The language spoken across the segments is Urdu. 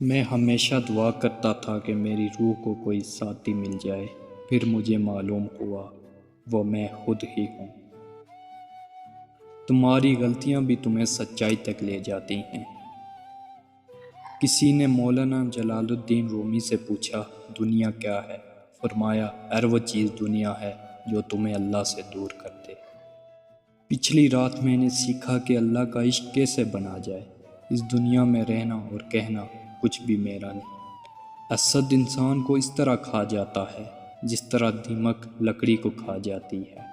میں ہمیشہ دعا کرتا تھا کہ میری روح کو کوئی ساتھی مل جائے، پھر مجھے معلوم ہوا وہ میں خود ہی ہوں۔ تمہاری غلطیاں بھی تمہیں سچائی تک لے جاتی ہیں۔ کسی نے مولانا جلال الدین رومی سے پوچھا، دنیا کیا ہے؟ فرمایا، ہر وہ چیز دنیا ہے جو تمہیں اللہ سے دور کر دے۔ پچھلی رات میں نے سیکھا کہ اللہ کا عشق کیسے بنا جائے۔ اس دنیا میں رہنا اور کہنا کچھ بھی میرا نہیں۔ حسد انسان کو اس طرح کھا جاتا ہے جس طرح دیمک لکڑی کو کھا جاتی ہے۔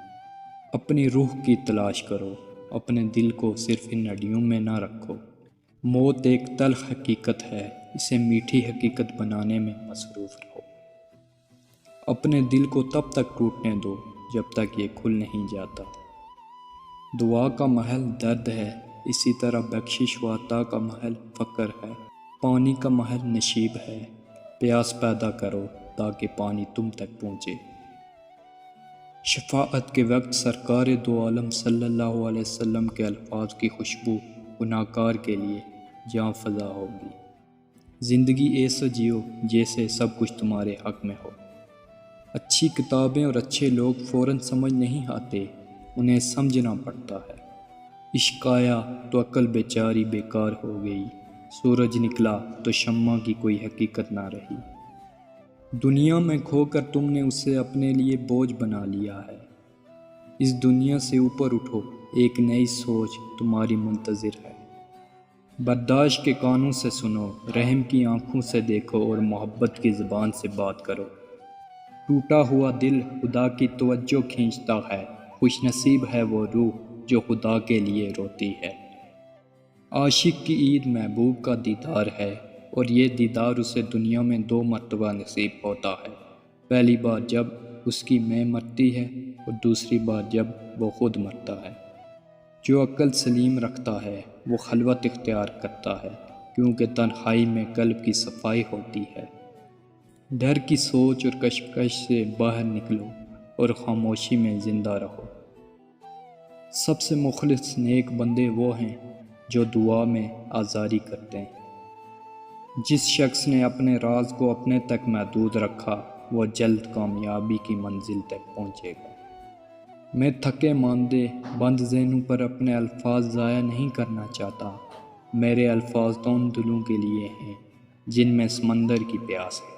اپنی روح کی تلاش کرو، اپنے دل کو صرف ان ہڈیوں میں نہ رکھو۔ موت ایک تلخ حقیقت ہے، اسے میٹھی حقیقت بنانے میں مصروف رہو۔ اپنے دل کو تب تک ٹوٹنے دو جب تک یہ کھل نہیں جاتا۔ دعا کا محل درد ہے، اسی طرح بخشش و عطا کا محل فقر ہے۔ پانی کا محل نشیب ہے، پیاس پیدا کرو تاکہ پانی تم تک پہنچے۔ شفاعت کے وقت سرکار دو عالم صلی اللہ علیہ وسلم کے الفاظ کی خوشبو گناہگار کے لیے جاں فضا ہوگی۔ زندگی ایسا جیو جیسے سب کچھ تمہارے حق میں ہو۔ اچھی کتابیں اور اچھے لوگ فوراً سمجھ نہیں آتے، انہیں سمجھنا پڑتا ہے۔ عشق آیا تو عقل بیچاری بیکار ہو گئی، سورج نکلا تو شمع کی کوئی حقیقت نہ رہی۔ دنیا میں کھو کر تم نے اسے اپنے لیے بوجھ بنا لیا ہے۔ اس دنیا سے اوپر اٹھو، ایک نئی سوچ تمہاری منتظر ہے۔ برداشت کے کانوں سے سنو، رحم کی آنکھوں سے دیکھو اور محبت کی زبان سے بات کرو۔ ٹوٹا ہوا دل خدا کی توجہ کھینچتا ہے، خوش نصیب ہے وہ روح جو خدا کے لیے روتی ہے۔ عاشق کی عید محبوب کا دیدار ہے، اور یہ دیدار اسے دنیا میں 2 مرتبہ نصیب ہوتا ہے۔ پہلی بار جب اس کی میں مرتی ہے اور دوسری بار جب وہ خود مرتا ہے۔ جو عقل سلیم رکھتا ہے وہ خلوت اختیار کرتا ہے، کیونکہ تنہائی میں قلب کی صفائی ہوتی ہے۔ ڈر کی سوچ اور کشمکش سے باہر نکلو اور خاموشی میں زندہ رہو۔ سب سے مخلص نیک بندے وہ ہیں جو دعا میں آزاری کرتے ہیں۔ جس شخص نے اپنے راز کو اپنے تک محدود رکھا وہ جلد کامیابی کی منزل تک پہنچے گا۔ میں تھکے ماندے بند ذہنوں پر اپنے الفاظ ضائع نہیں کرنا چاہتا۔ میرے الفاظ تو ان دلوں کے لیے ہیں جن میں سمندر کی پیاس ہے۔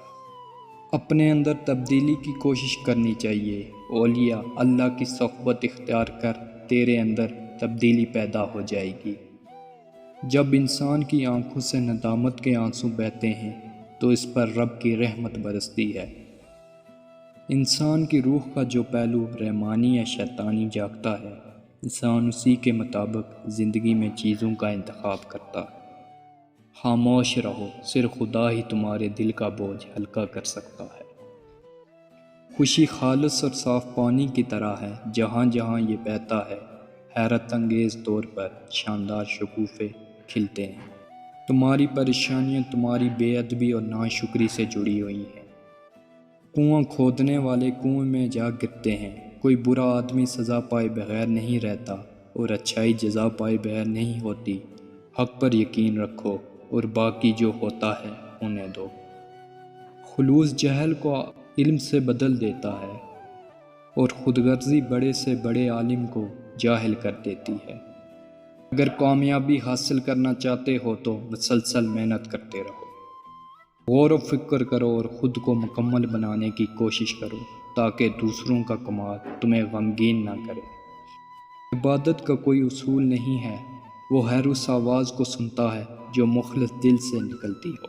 اپنے اندر تبدیلی کی کوشش کرنی چاہیے۔ اولیاء اللہ کی صحبت اختیار کر تیرے اندر تبدیلی پیدا ہو جائے گی۔ جب انسان کی آنکھوں سے ندامت کے آنسو بہتے ہیں تو اس پر رب کی رحمت برستی ہے۔ انسان کی روح کا جو پہلو رحمانی یا شیطانی جاگتا ہے، انسان اسی کے مطابق زندگی میں چیزوں کا انتخاب کرتا ہے۔ خاموش رہو، صرف خدا ہی تمہارے دل کا بوجھ ہلکا کر سکتا ہے۔ خوشی خالص اور صاف پانی کی طرح ہے، جہاں جہاں یہ بہتا ہے حیرت انگیز طور پر شاندار شگوفے کھلتے ہیں۔ تمہاری پریشانیاں تمہاری بے ادبی اور ناشکری سے جڑی ہوئی ہیں۔ کنواں کھودنے والے کنویں میں جا گرتے ہیں۔ کوئی برا آدمی سزا پائے بغیر نہیں رہتا اور اچھائی جزا پائے بغیر نہیں ہوتی۔ حق پر یقین رکھو اور باقی جو ہوتا ہے ہونے دو۔ خلوص جہل کو علم سے بدل دیتا ہے اور خود غرضی بڑے سے بڑے عالم کو جاہل کر دیتی ہے۔ اگر کامیابی حاصل کرنا چاہتے ہو تو مسلسل محنت کرتے رہو۔ غور و فکر کرو اور خود کو مکمل بنانے کی کوشش کرو تاکہ دوسروں کا کمال تمہیں غمگین نہ کرے۔ عبادت کا کوئی اصول نہیں ہے، وہ ہر اس آواز کو سنتا ہے جو مخلص دل سے نکلتی ہو۔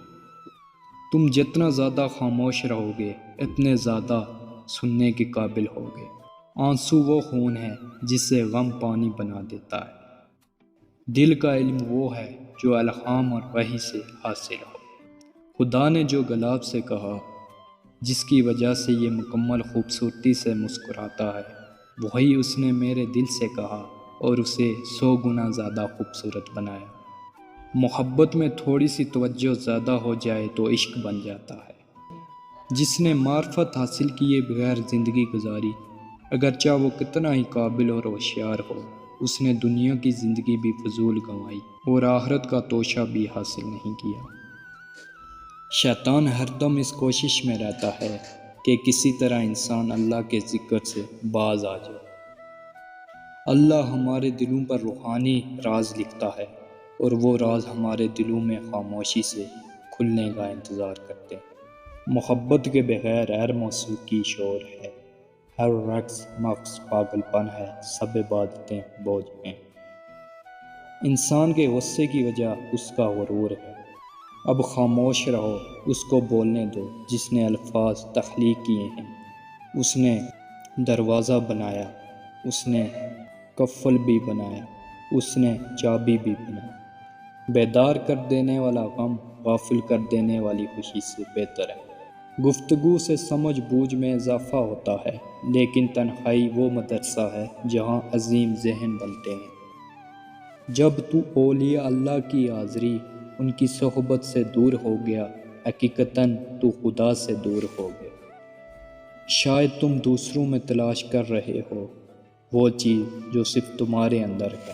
تم جتنا زیادہ خاموش رہو گے اتنے زیادہ سننے کے قابل ہوگے۔ آنسو وہ خون ہے جسے غم پانی بنا دیتا ہے۔ دل کا علم وہ ہے جو الہام اور وحی سے حاصل ہو۔ خدا نے جو گلاب سے کہا، جس کی وجہ سے یہ مکمل خوبصورتی سے مسکراتا ہے، وہی اس نے میرے دل سے کہا اور اسے 100 گنا زیادہ خوبصورت بنایا۔ محبت میں تھوڑی سی توجہ زیادہ ہو جائے تو عشق بن جاتا ہے۔ جس نے معرفت حاصل کیے بغیر زندگی گزاری، اگرچہ وہ کتنا ہی قابل اور ہوشیار ہو، اس نے دنیا کی زندگی بھی فضول گنوائی اور آخرت کا توشہ بھی حاصل نہیں کیا۔ شیطان ہر دم اس کوشش میں رہتا ہے کہ کسی طرح انسان اللہ کے ذکر سے باز آ جائے۔ اللہ ہمارے دلوں پر روحانی راز لکھتا ہے اور وہ راز ہمارے دلوں میں خاموشی سے کھلنے کا انتظار کرتے ہیں۔ محبت کے بغیر ہر موسیقی شور ہے، ہر رقص مغز پاگل پن ہے، سب عبادتیں بوجھ ہیں۔ انسان کے غصے کی وجہ اس کا غرور ہے۔ اب خاموش رہو، اس کو بولنے دو جس نے الفاظ تخلیق کیے ہیں۔ اس نے دروازہ بنایا، اس نے قفل بھی بنایا، اس نے چابی بھی بنائی۔ بیدار کر دینے والا غم غافل کر دینے والی خوشی سے بہتر ہے۔ گفتگو سے سمجھ بوجھ میں اضافہ ہوتا ہے، لیکن تنہائی وہ مدرسہ ہے جہاں عظیم ذہن بنتے ہیں۔ جب تو اولیاء اللہ کی حاضری، ان کی صحبت سے دور ہو گیا، حقیقتاً تو خدا سے دور ہو گیا۔ شاید تم دوسروں میں تلاش کر رہے ہو وہ چیز جو صرف تمہارے اندر ہے۔